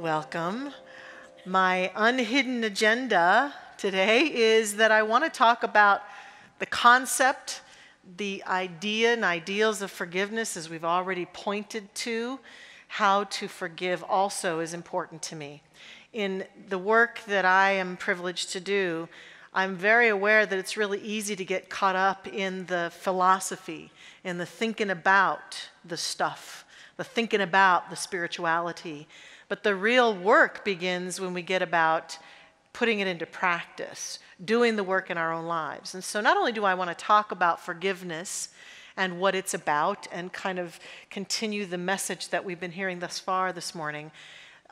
Welcome. My unhidden agenda today is that I want to talk about the concept, the idea and ideals of forgiveness, as we've already pointed to. How to forgive also is important to me. In the work that I am privileged to do, I'm very aware that it's really easy to get caught up in the philosophy, in the thinking about the stuff, the thinking about the spirituality. But the real work begins when we get about putting it into practice, doing the work in our own lives. And so not only do I want to talk about forgiveness and what it's about and kind of continue the message that we've been hearing thus far this morning,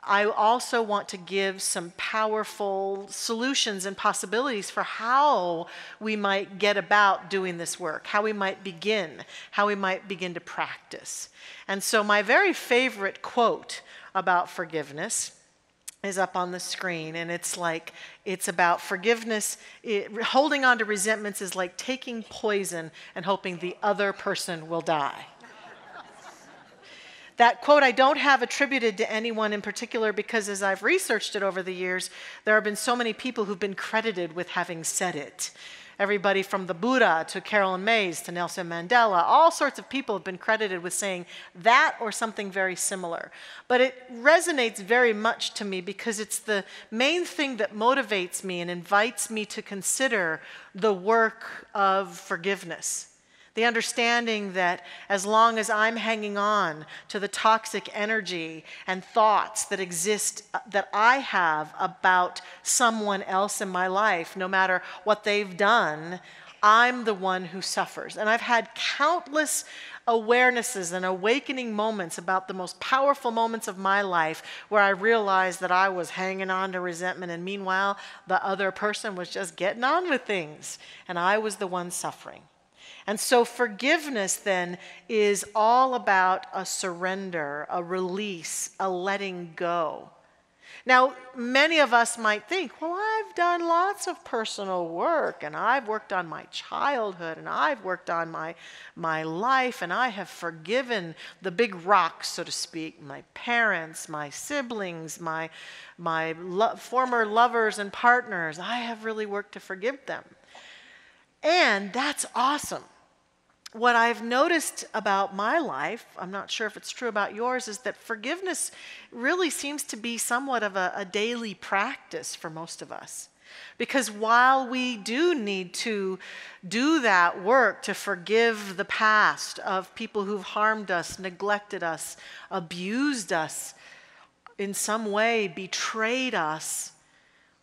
I also want to give some powerful solutions and possibilities for how we might get about doing this work, how we might begin to practice. And so my very favorite quote about forgiveness is up on the screen, and it's about forgiveness. Holding on to resentments is like taking poison and hoping the other person will die. That quote I don't have attributed to anyone in particular because as I've researched it over the years, there have been so many people who've been credited with having said it. Everybody from the Buddha to Carolyn Mays to Nelson Mandela, all sorts of people have been credited with saying that or something very similar. But it resonates very much to me because it's the main thing that motivates me and invites me to consider the work of forgiveness. The understanding that as long as I'm hanging on to the toxic energy and thoughts that exist, that I have about someone else in my life, no matter what they've done, I'm the one who suffers. And I've had countless awarenesses and awakening moments about the most powerful moments of my life where I realized that I was hanging on to resentment, and meanwhile, the other person was just getting on with things, and I was the one suffering. And so forgiveness then is all about a surrender, a release, a letting go. Now, many of us might think, well, I've done lots of personal work, and I've worked on my childhood, and I've worked on my life, and I have forgiven the big rocks, so to speak, my parents, my siblings, my former lovers and partners. I have really worked to forgive them. And that's awesome. What I've noticed about my life, I'm not sure if it's true about yours, is that forgiveness really seems to be somewhat of a daily practice for most of us. Because while we do need to do that work to forgive the past of people who've harmed us, neglected us, abused us, in some way betrayed us,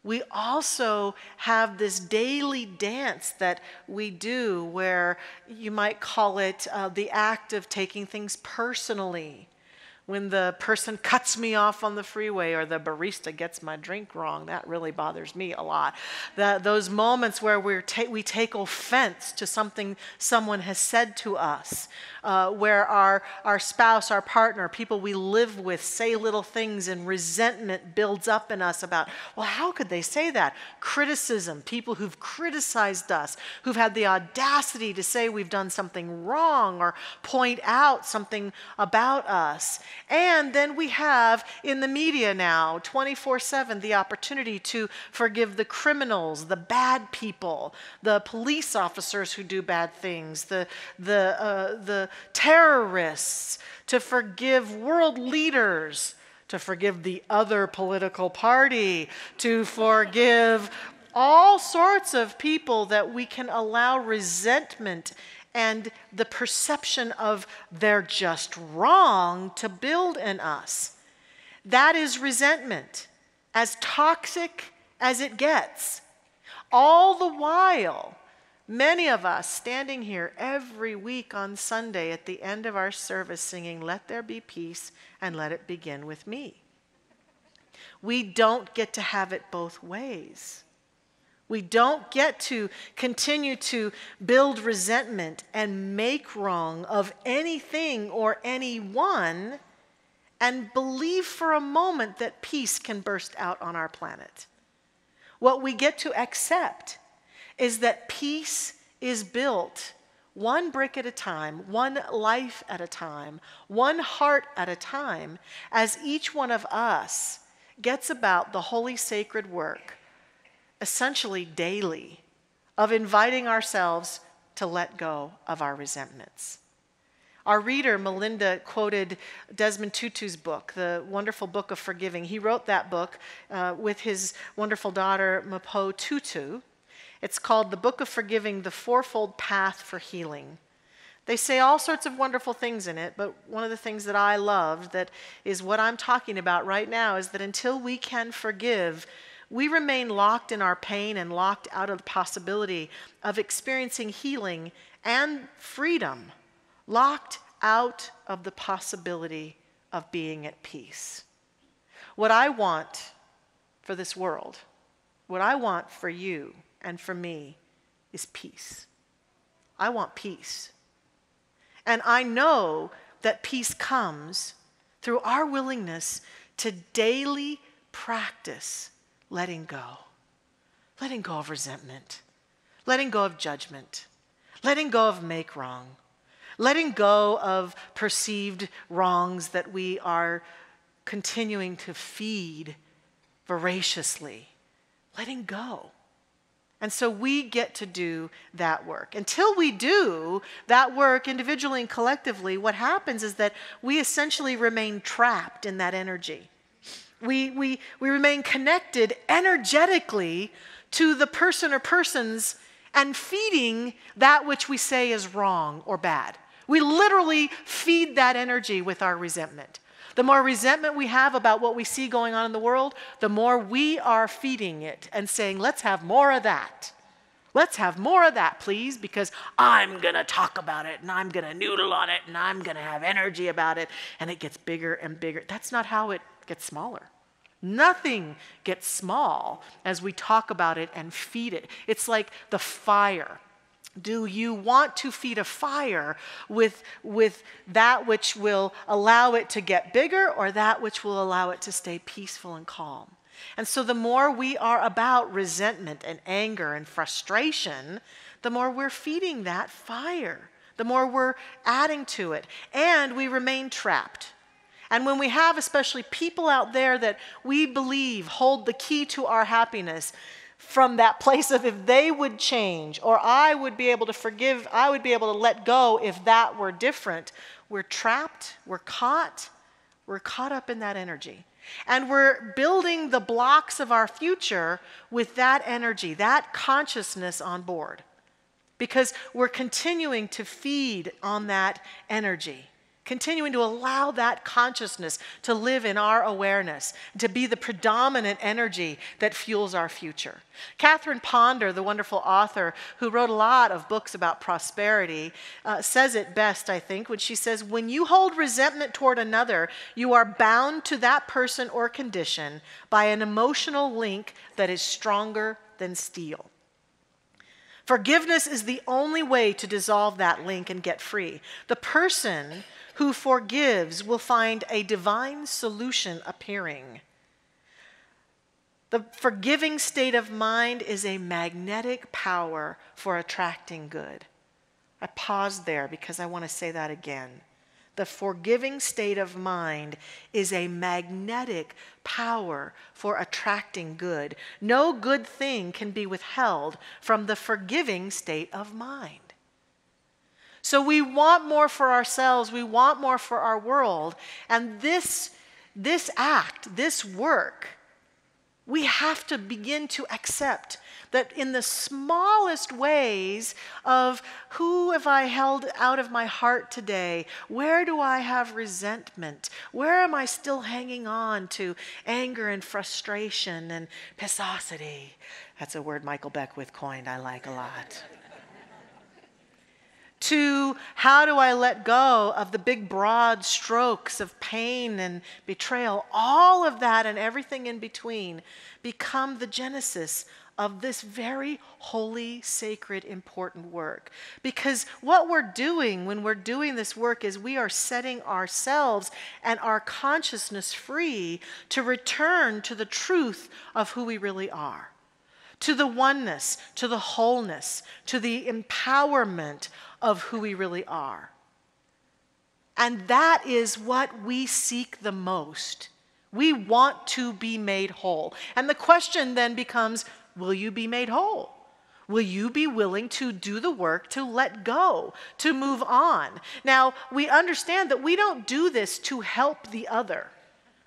we also have this daily dance that we do where you might call it the act of taking things personally. When the person cuts me off on the freeway or the barista gets my drink wrong, that really bothers me a lot. Those moments where we take offense to something someone has said to us, where our spouse, our partner, people we live with say little things and resentment builds up in us about, well, how could they say that? Criticism, people who've criticized us, who've had the audacity to say we've done something wrong or point out something about us. And then we have in the media now, 24/7, the opportunity to forgive the criminals, the bad people, the police officers who do bad things, the terrorists, to forgive world leaders, to forgive the other political party, to forgive all sorts of people that we can allow resentment and the perception of they're just wrong to build in us. That is resentment, as toxic as it gets. All the while, many of us standing here every week on Sunday at the end of our service singing, "Let there be peace and let it begin with me." We don't get to have it both ways. We don't get to continue to build resentment and make wrong of anything or anyone and believe for a moment that peace can burst out on our planet. What we get to accept is that peace is built one brick at a time, one life at a time, one heart at a time, as each one of us gets about the holy sacred work, essentially daily, of inviting ourselves to let go of our resentments. Our reader, Melinda, quoted Desmond Tutu's book, the wonderful book of forgiving. He wrote that book with his wonderful daughter, Mapo Tutu. It's called The Book of Forgiving, The Fourfold Path for Healing. They say all sorts of wonderful things in it, but one of the things that I love, that is what I'm talking about right now, is that until we can forgive, we remain locked in our pain and locked out of the possibility of experiencing healing and freedom, locked out of the possibility of being at peace. What I want for this world, what I want for you and for me, is peace. I want peace. And I know that peace comes through our willingness to daily practice letting go. Letting go of resentment. Letting go of judgment. Letting go of make wrong. Letting go of perceived wrongs that we are continuing to feed voraciously. Letting go. And so we get to do that work. Until we do that work individually and collectively, what happens is that we essentially remain trapped in that energy. We remain connected energetically to the person or persons and feeding that which we say is wrong or bad. We literally feed that energy with our resentment. The more resentment we have about what we see going on in the world, the more we are feeding it and saying, let's have more of that. Let's have more of that, please, because I'm going to talk about it and I'm going to noodle on it and I'm going to have energy about it, and it gets bigger and bigger. That's not how it gets smaller. Nothing gets small as we talk about it and feed it. It's like the fire. Do you want to feed a fire with that which will allow it to get bigger, or that which will allow it to stay peaceful and calm? And so the more we are about resentment and anger and frustration, the more we're feeding that fire, the more we're adding to it, and we remain trapped. And when we have especially people out there that we believe hold the key to our happiness, from that place of if they would change, or I would be able to forgive, I would be able to let go if that were different, we're trapped, we're caught up in that energy. And we're building the blocks of our future with that energy, that consciousness on board. Because we're continuing to feed on that energy. Continuing to allow that consciousness to live in our awareness, to be the predominant energy that fuels our future. Catherine Ponder, the wonderful author who wrote a lot of books about prosperity, says it best, I think, when she says, when you hold resentment toward another, you are bound to that person or condition by an emotional link that is stronger than steel. Forgiveness is the only way to dissolve that link and get free. The person who forgives will find a divine solution appearing. The forgiving state of mind is a magnetic power for attracting good. I paused there because I want to say that again. The forgiving state of mind is a magnetic power for attracting good. No good thing can be withheld from the forgiving state of mind. So we want more for ourselves, we want more for our world, and this act, this work, we have to begin to accept that in the smallest ways of who have I held out of my heart today? Where do I have resentment? Where am I still hanging on to anger and frustration and pissosity? That's a word Michael Beckwith coined, I like a lot. To how do I let go of the big broad strokes of pain and betrayal? All of that and everything in between become the genesis of this very holy, sacred, important work. Because what we're doing when we're doing this work is we are setting ourselves and our consciousness free to return to the truth of who we really are. To the oneness, to the wholeness, to the empowerment of who we really are. And that is what we seek the most We want to be made whole. And the question then becomes, will you be made whole? Will you be willing to do the work to let go, to move on? Now, we understand that we don't do this to help the other.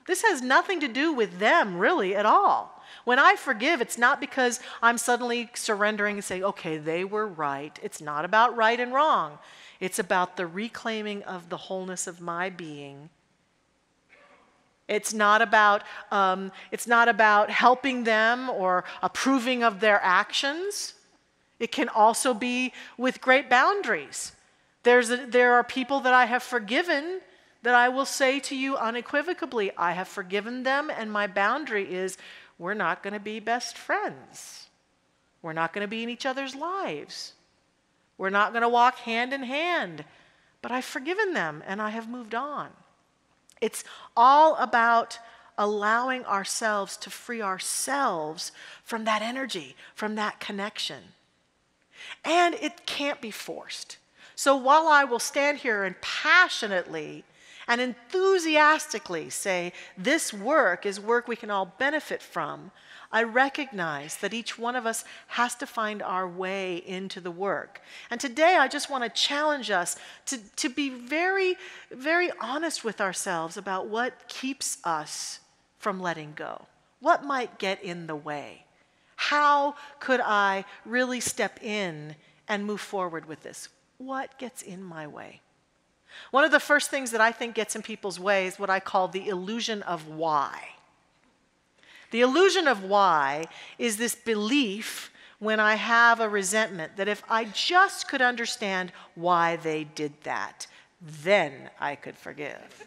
This has nothing to do with them, really, at all. When I forgive, it's not because I'm suddenly surrendering and saying, okay, they were right. It's not about right and wrong. It's about the reclaiming of the wholeness of my being. It's not about helping them or approving of their actions. It can also be with great boundaries. There are people that I have forgiven that I will say to you unequivocally, I have forgiven them, and my boundary is we're not going to be best friends. We're not going to be in each other's lives. We're not going to walk hand in hand. But I've forgiven them, and I have moved on. It's all about allowing ourselves to free ourselves from that energy, from that connection. And it can't be forced. So while I will stand here and passionately and enthusiastically say this work is work we can all benefit from, I recognize that each one of us has to find our way into the work. And today I just want to challenge us to be very, very honest with ourselves about what keeps us from letting go. What might get in the way? How could I really step in and move forward with this? What gets in my way? One of the first things that I think gets in people's way is what I call the illusion of why. The illusion of why is this belief when I have a resentment that if I just could understand why they did that, then I could forgive.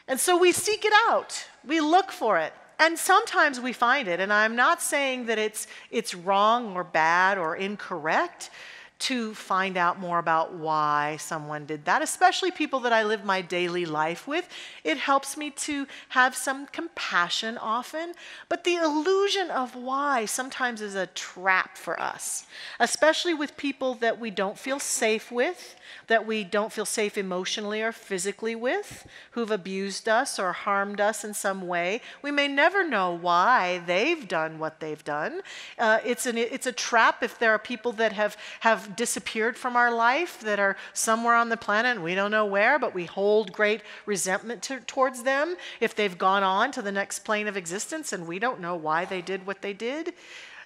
And so we seek it out. We look for it. And sometimes we find it. And I'm not saying that it's wrong or bad or incorrect to find out more about why someone did that, especially people that I live my daily life with. It helps me to have some compassion often, but the illusion of why sometimes is a trap for us, especially with people that we don't feel safe with, that we don't feel safe emotionally or physically with, who've abused us or harmed us in some way. We may never know why they've done what they've done. It's a trap if there are people that have disappeared from our life, that are somewhere on the planet and we don't know where, but we hold great resentment towards them if they've gone on to the next plane of existence and we don't know why they did what they did.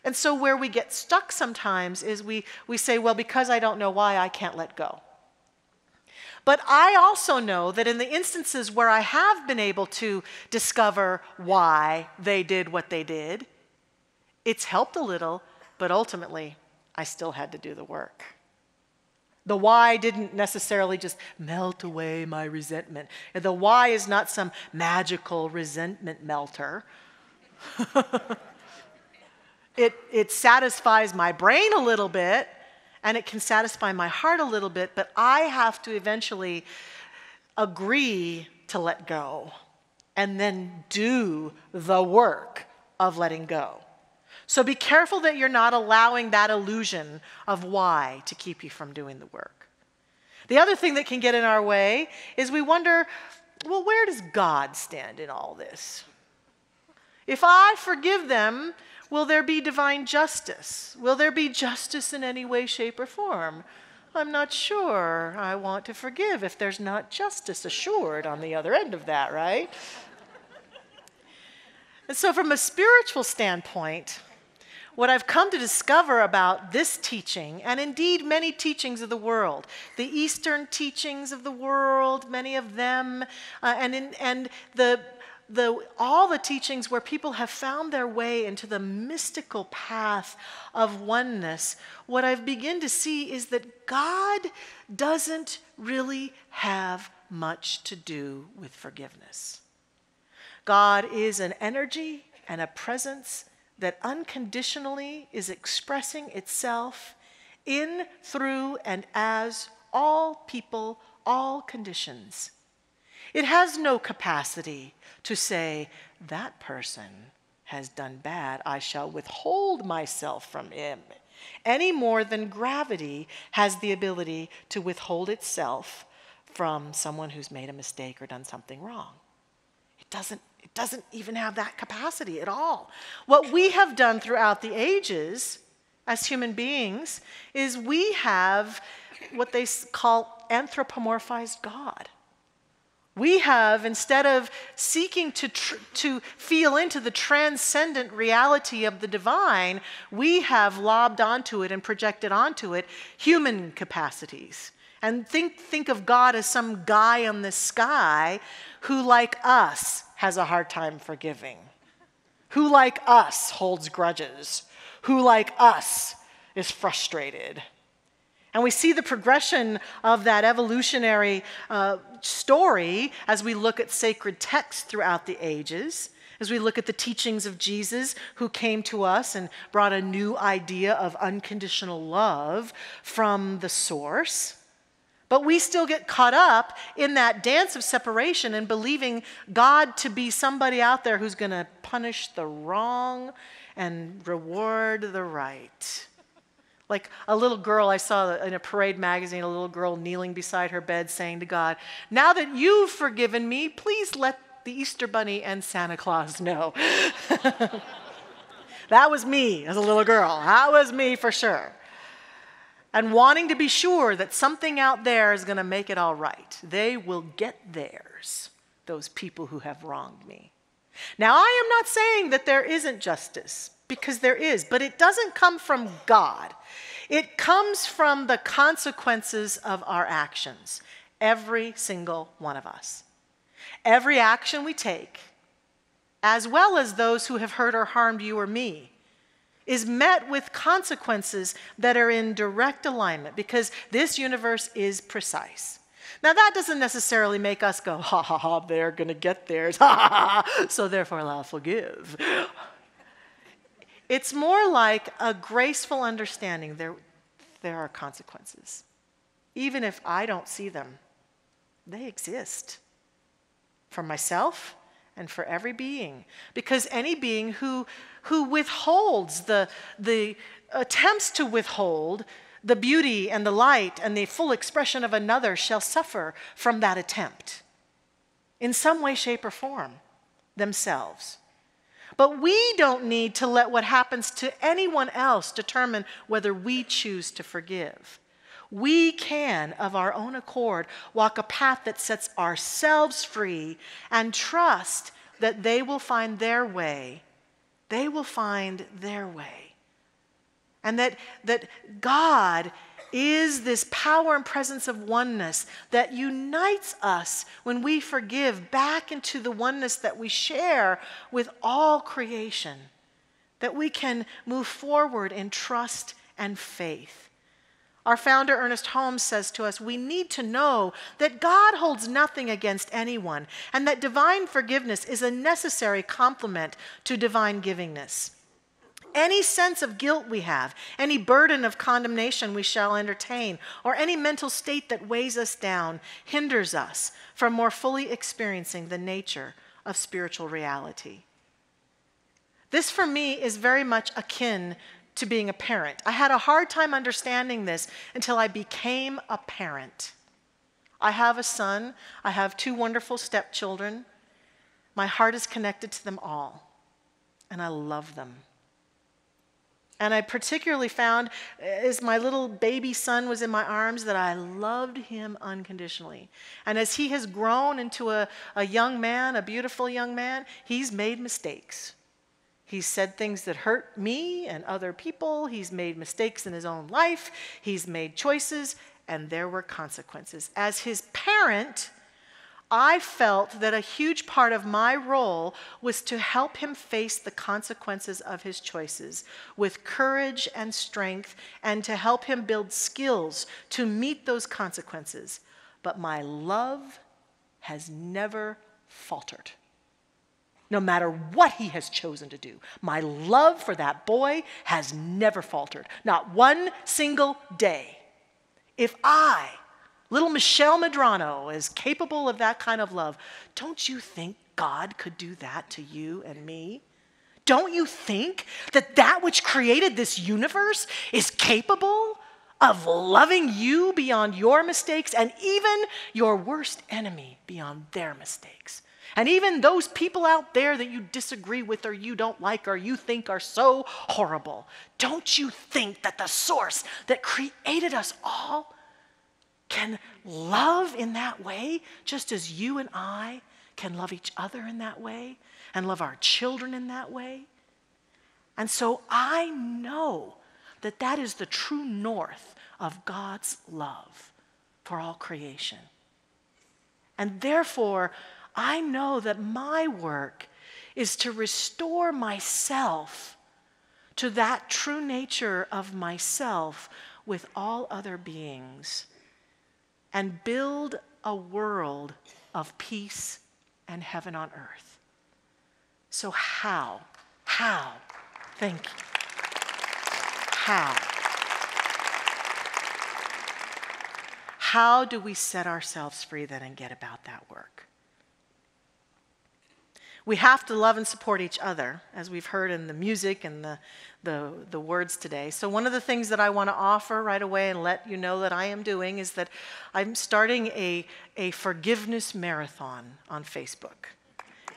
And so where we get stuck sometimes is we say, well, because I don't know why, I can't let go. But I also know that in the instances where I have been able to discover why they did what they did, it's helped a little, but ultimately, I still had to do the work. The why didn't necessarily just melt away my resentment. The why is not some magical resentment melter. It satisfies my brain a little bit, and it can satisfy my heart a little bit, but I have to eventually agree to let go and then do the work of letting go. So be careful that you're not allowing that illusion of why to keep you from doing the work. The other thing that can get in our way is we wonder, well, where does God stand in all this? If I forgive them, will there be divine justice? Will there be justice in any way, shape, or form? I'm not sure I want to forgive if there's not justice assured on the other end of that, right? And so from a spiritual standpoint, what I've come to discover about this teaching, and indeed many teachings of the world, the Eastern teachings of the world, many of them, and all the teachings where people have found their way into the mystical path of oneness, what I've begun to see is that God doesn't really have much to do with forgiveness. God is an energy and a presence that unconditionally is expressing itself in, through, and as all people, all conditions. It has no capacity to say, that person has done bad, I shall withhold myself from him, any more than gravity has the ability to withhold itself from someone who's made a mistake or done something wrong. doesn't even have that capacity at all. What we have done throughout the ages as human beings is we have what they call anthropomorphized God. We have, instead of seeking to feel into the transcendent reality of the divine, we have lobbed onto it and projected onto it human capacities. And think of God as some guy in the sky who, like us, has a hard time forgiving, who, like us, holds grudges, who, like us, is frustrated. And we see the progression of that evolutionary story as we look at sacred texts throughout the ages, as we look at the teachings of Jesus, who came to us and brought a new idea of unconditional love from the source. But we still get caught up in that dance of separation and believing God to be somebody out there who's going to punish the wrong and reward the right. Like a little girl I saw in a Parade magazine, a little girl kneeling beside her bed saying to God, "Now that you've forgiven me, please let the Easter Bunny and Santa Claus know." That was me as a little girl. That was me for sure. And wanting to be sure that something out there is going to make it all right. They will get theirs, those people who have wronged me. Now, I am not saying that there isn't justice, because there is, but it doesn't come from God. It comes from the consequences of our actions, every single one of us. Every action we take, as well as those who have hurt or harmed you or me, is met with consequences that are in direct alignment, because this universe is precise. Now, that doesn't necessarily make us go, ha ha ha, they're going to get theirs, ha ha ha, so therefore I'll forgive. It's more like a graceful understanding there are consequences. Even if I don't see them, they exist for myself and for every being. Because any being who withholds the attempts to withhold the beauty and the light and the full expression of another shall suffer from that attempt in some way, shape, or form themselves. But we don't need to let what happens to anyone else determine whether we choose to forgive. We can, of our own accord, walk a path that sets ourselves free and trust that they will find their way. They will find their way. And that God is this power and presence of oneness that unites us when we forgive back into the oneness that we share with all creation, that we can move forward in trust and faith. Our founder, Ernest Holmes, says to us, we need to know that God holds nothing against anyone, and that divine forgiveness is a necessary complement to divine givingness. Any sense of guilt we have, any burden of condemnation we shall entertain, or any mental state that weighs us down, hinders us from more fully experiencing the nature of spiritual reality. This, for me, is very much akin to being a parent. I had a hard time understanding this until I became a parent. I have a son. I have 2 wonderful stepchildren. My heart is connected to them all, and I love them. And I particularly found, as my little baby son was in my arms, that I loved him unconditionally. And as he has grown into a young man, a beautiful young man, he's made mistakes. He's said things that hurt me and other people. He's made mistakes in his own life. He's made choices, and there were consequences. As his parent, I felt that a huge part of my role was to help him face the consequences of his choices with courage and strength, and to help him build skills to meet those consequences. But my love has never faltered. No matter what he has chosen to do, my love for that boy has never faltered. Not one single day. If I, little Michelle Medrano, is capable of that kind of love, don't you think God could do that to you and me? Don't you think that which created this universe is capable of loving you beyond your mistakes and even your worst enemy beyond their mistakes? And even those people out there that you disagree with or you don't like or you think are so horrible, don't you think that the source that created us all can love in that way, just as you and I can love each other in that way and love our children in that way? And so I know that that is the true north of God's love for all creation. And therefore, I know that my work is to restore myself to that true nature of myself with all other beings and build a world of peace and heaven on earth. So how? Thank you. How do we set ourselves free then and get about that work? We have to love and support each other, as we've heard in the music and the words today. So one of the things that I want to offer right away and let you know that I am doing is that I'm starting a forgiveness marathon on Facebook.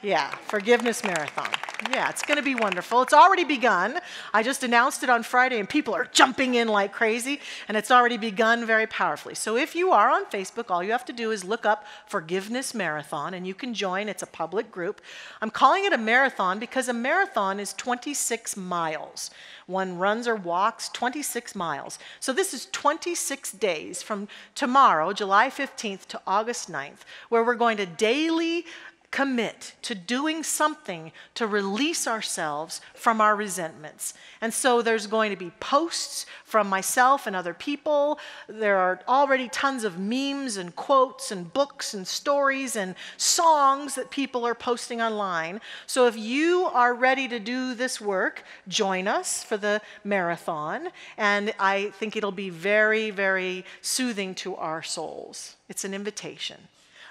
Yeah, forgiveness marathon. Yeah, it's going to be wonderful. It's already begun. I just announced it on Friday, and people are jumping in like crazy, and it's already begun very powerfully. So if you are on Facebook, all you have to do is look up Forgiveness Marathon, and you can join. It's a public group. I'm calling it a marathon because a marathon is 26 miles. One runs or walks 26 miles. So this is 26 days from tomorrow, July 15th to August 9th, where we're going to daily commit to doing something to release ourselves from our resentments. And so there's going to be posts from myself and other people. There are already tons of memes and quotes and books and stories and songs that people are posting online. So if you are ready to do this work, join us for the marathon. And I think it'll be very, very soothing to our souls. It's an invitation.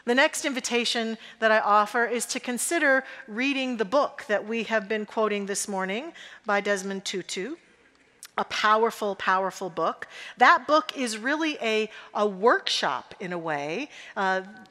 The next invitation that I offer is to consider reading the book that we have been quoting this morning by Desmond Tutu. A powerful, powerful book. That book is really a workshop in a way.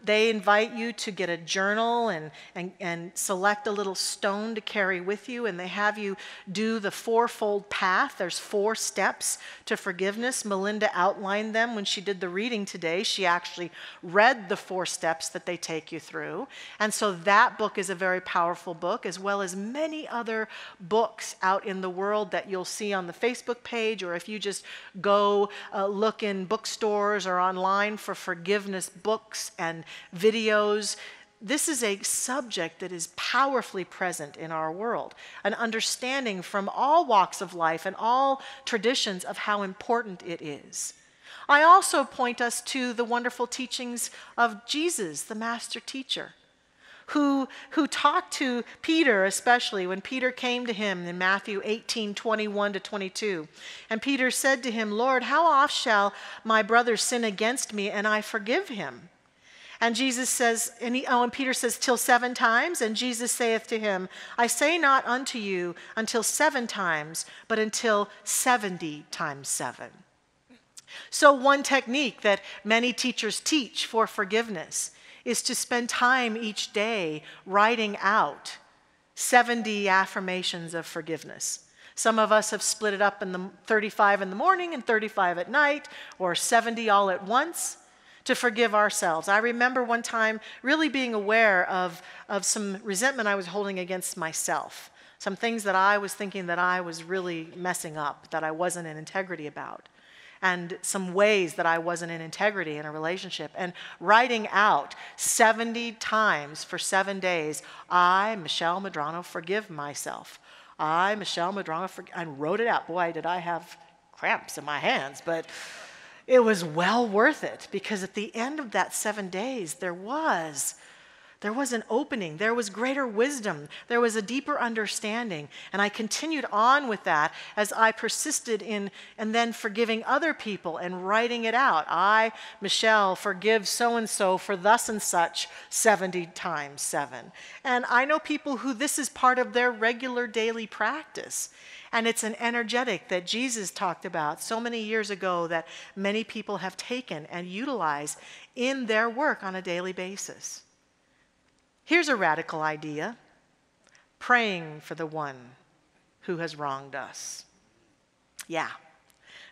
They invite you to get a journal and select a little stone to carry with you, and they have you do the fourfold path. There's 4 steps to forgiveness. Melinda outlined them when she did the reading today. She actually read the 4 steps that they take you through. And so that book is a very powerful book, as well as many other books out in the world that you'll see on the Facebook page, or if you just go look in bookstores or online for forgiveness books and videos. This is a subject that is powerfully present in our world, an understanding from all walks of life and all traditions of how important it is. I also point us to the wonderful teachings of Jesus, the master teacher, who talked to Peter, especially when Peter came to him in Matthew 18:21-22. And Peter said to him, "Lord, how oft shall my brother sin against me and I forgive him?" And Jesus says, and Peter says, "Till 7 times? And Jesus saith to him, I say not unto you until 7 times, but until 70 times 7. So one technique that many teachers teach for forgiveness is to spend time each day writing out 70 affirmations of forgiveness. Some of us have split it up in the 35 in the morning and 35 at night, or 70 all at once, to forgive ourselves. I remember one time really being aware of some resentment I was holding against myself, some things that I was thinking that I was really messing up, that I wasn't in integrity about, and some ways that I wasn't in integrity in a relationship, and writing out 70 times for 7 days, I, Michelle Medrano, forgive myself. I, Michelle Medrano, and wrote it out. Boy, did I have cramps in my hands, but it was well worth it, because at the end of that 7 days, there was an opening. There was greater wisdom. There was a deeper understanding. And I continued on with that as I persisted in and then forgiving other people and writing it out. I, Michelle, forgive so-and-so for thus and such 70 times 7. And I know people who this is part of their regular daily practice. And it's an energetic that Jesus talked about so many years ago that many people have taken and utilized in their work on a daily basis. Here's a radical idea: praying for the one who has wronged us. Yeah,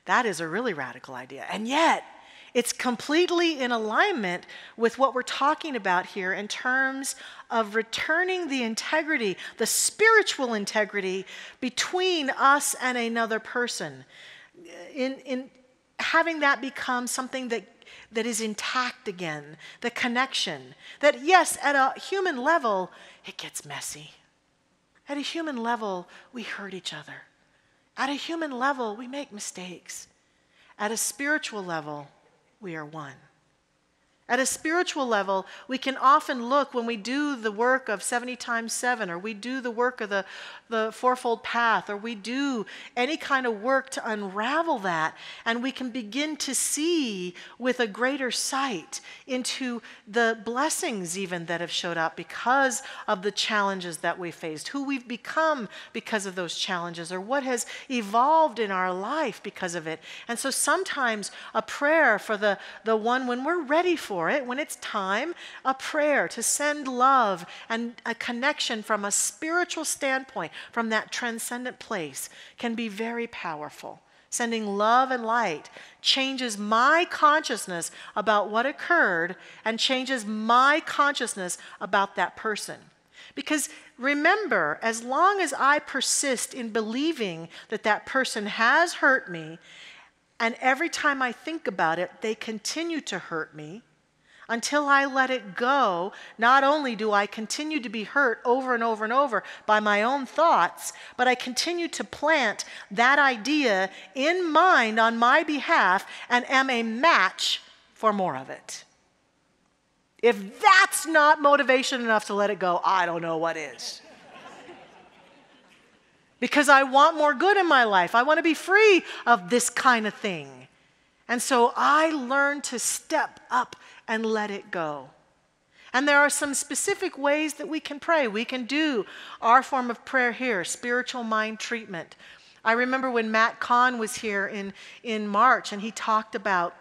that is a really radical idea. And yet, it's completely in alignment with what we're talking about here in terms of returning the integrity, the spiritual integrity between us and another person. In having that become something that is intact again, the connection. That yes, at a human level, it gets messy. At a human level, we hurt each other. At a human level, we make mistakes. At a spiritual level, we are one. At a spiritual level, we can often look when we do the work of 70 times 7, or we do the work of the fourfold path, or we do any kind of work to unravel that, and we can begin to see with a greater sight into the blessings even that have showed up because of the challenges that we faced, who we've become because of those challenges, or what has evolved in our life because of it. And so sometimes a prayer for the one when we're ready for it, when it's time, a prayer to send love and a connection from a spiritual standpoint, from that transcendent place, can be very powerful. Sending love and light changes my consciousness about what occurred and changes my consciousness about that person. Because remember, as long as I persist in believing that that person has hurt me, and every time I think about it, they continue to hurt me, until I let it go, not only do I continue to be hurt over and over and over by my own thoughts, but I continue to plant that idea in mind on my behalf and am a match for more of it. If that's not motivation enough to let it go, I don't know what is. Because I want more good in my life. I want to be free of this kind of thing. And so I learn to step up and let it go. And there are some specific ways that we can pray. We can do our form of prayer here, spiritual mind treatment. I remember when Matt Kahn was here in March, and he talked about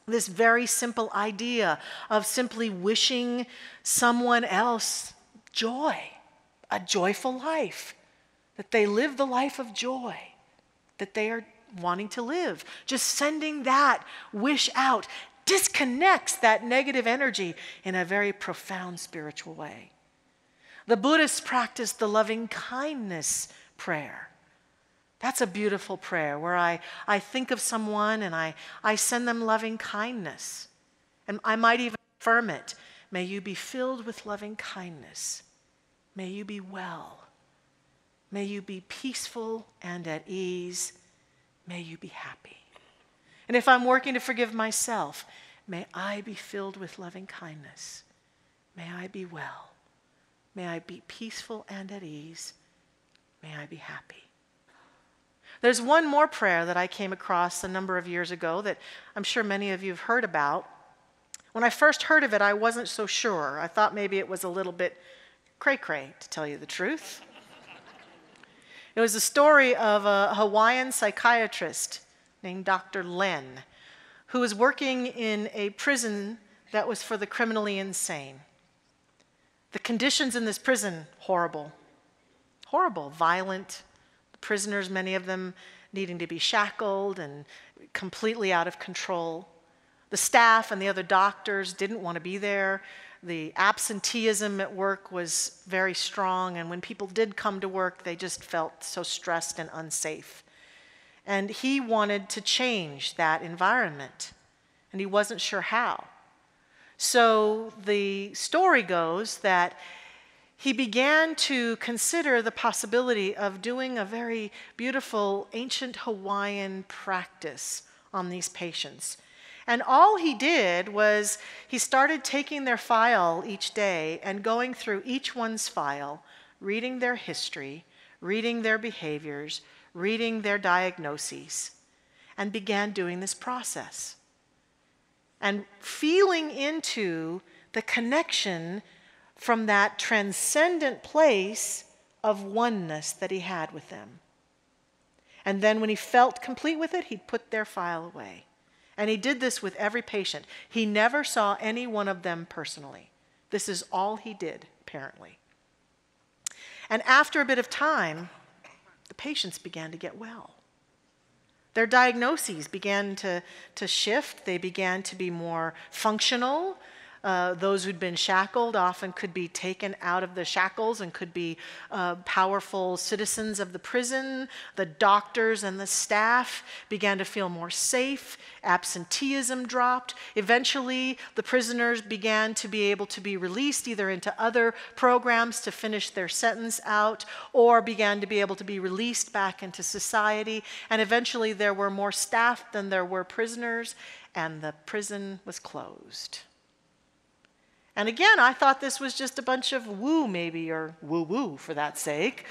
this very simple idea of simply wishing someone else joy, a joyful life, that they live the life of joy that they are wanting to live. Just sending that wish out disconnects that negative energy in a very profound spiritual way. The Buddhists practice the loving kindness prayer. That's a beautiful prayer where I think of someone and I send them loving kindness. And I might even affirm it. May you be filled with loving kindness. May you be well. May you be peaceful and at ease. May you be happy. And if I'm working to forgive myself, may I be filled with loving kindness. May I be well. May I be peaceful and at ease. May I be happy. There's one more prayer that I came across a number of years ago that I'm sure many of you have heard about. When I first heard of it, I wasn't so sure. I thought maybe it was a little bit cray-cray, to tell you the truth. It was the story of a Hawaiian psychiatrist named Dr. Len, who was working in a prison that was for the criminally insane. The conditions in this prison, horrible. Horrible, violent. The prisoners, many of them needing to be shackled and completely out of control. The staff and the other doctors didn't want to be there. The absenteeism at work was very strong, and when people did come to work, they just felt so stressed and unsafe. And he wanted to change that environment, and he wasn't sure how. So the story goes that he began to consider the possibility of doing a very beautiful ancient Hawaiian practice on these patients. And all he did was he started taking their file each day and going through each one's file, reading their history, reading their behaviors, reading their diagnoses, and began doing this process. And feeling into the connection from that transcendent place of oneness that he had with them. And then when he felt complete with it, he'd put their file away. And he did this with every patient. He never saw any one of them personally. This is all he did, apparently. And after a bit of time, the patients began to get well. Their diagnoses began to shift. They began to be more functional. Those who'd been shackled often could be taken out of the shackles and could be powerful citizens of the prison. The doctors and the staff began to feel more safe. Absenteeism dropped. Eventually, the prisoners began to be able to be released either into other programs to finish their sentence out, or began to be able to be released back into society. And eventually, there were more staff than there were prisoners, and the prison was closed. And again, I thought this was just a bunch of woo maybe, or woo-woo for that sake.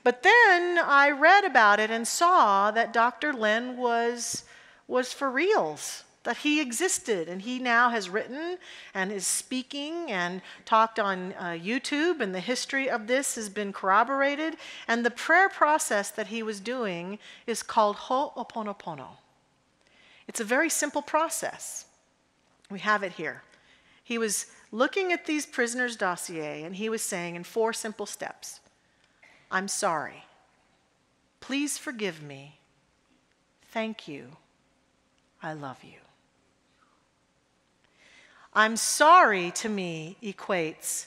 But then I read about it and saw that Dr. Lin was for reals, that he existed. And he now has written and is speaking and talked on YouTube, and the history of this has been corroborated. And the prayer process that he was doing is called Oponopono. It's a very simple process. We have it here. He was looking at these prisoners' dossier, and he was saying in 4 simple steps, I'm sorry. Please forgive me. Thank you. I love you. I'm sorry to me equates,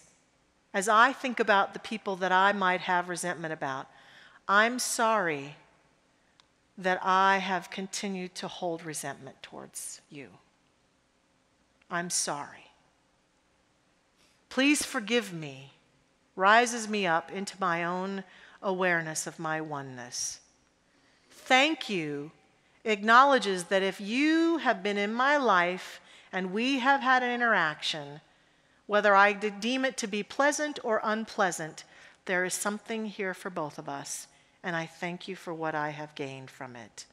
as I think about the people that I might have resentment about, I'm sorry that I have continued to hold resentment towards you. I'm sorry. Please forgive me, rises me up into my own awareness of my oneness. Thank you acknowledges that if you have been in my life and we have had an interaction, whether I deem it to be pleasant or unpleasant, there is something here for both of us, and I thank you for what I have gained from it.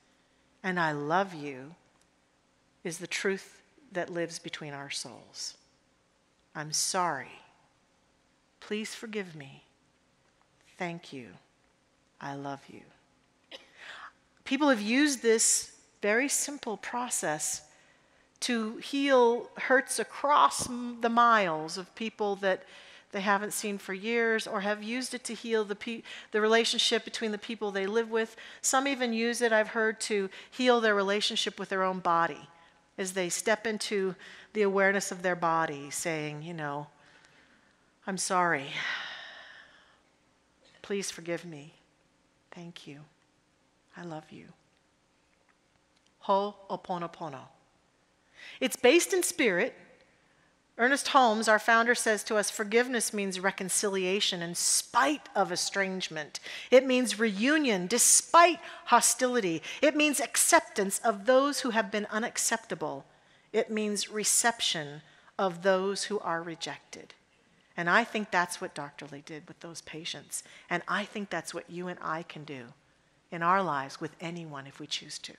And I love you is the truth that lives between our souls. I'm sorry. Please forgive me. Thank you. I love you. People have used this very simple process to heal hurts across the miles of people that they haven't seen for years, or have used it to heal the relationship between the people they live with. Some even use it, I've heard, to heal their relationship with their own body as they step into the awareness of their body, saying, I'm sorry. Please forgive me. Thank you. I love you. Ho'oponopono. It's based in spirit. Ernest Holmes, our founder, says to us, forgiveness means reconciliation in spite of estrangement. It means reunion despite hostility. It means acceptance of those who have been unacceptable. It means reception of those who are rejected. And I think that's what Dr. Lee did with those patients. And I think that's what you and I can do in our lives with anyone if we choose to.